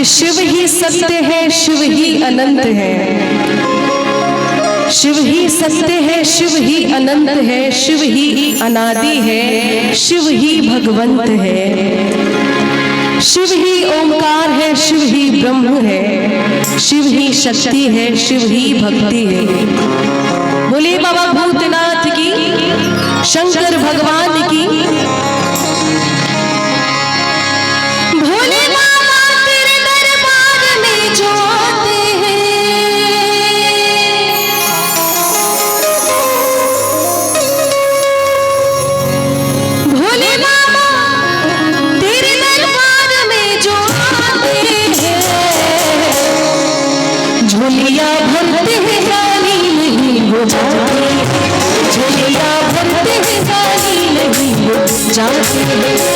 कि शिव ही सत्य है, शिव ही अनंत है। शिव ही सत्य है, शिव ही अनंत है, शिव ही अनादि है, शिव ही भगवंत है। शिव ही ओंकार है, शिव ही ब्रह्म है, शिव ही शक्ति है, शिव ही भक्ति है। बोलिए बाबा भूतनाथ की, शंकर भगवान की। भोले बाबा तेरे दरबार में जो आते हैं, भोले बाबा तेरे दरबार में जो आते हैं, झोलिया भरते हैं गाली नहीं हो जाते, झोलिया भरते हैं गाली नहीं हो जाते।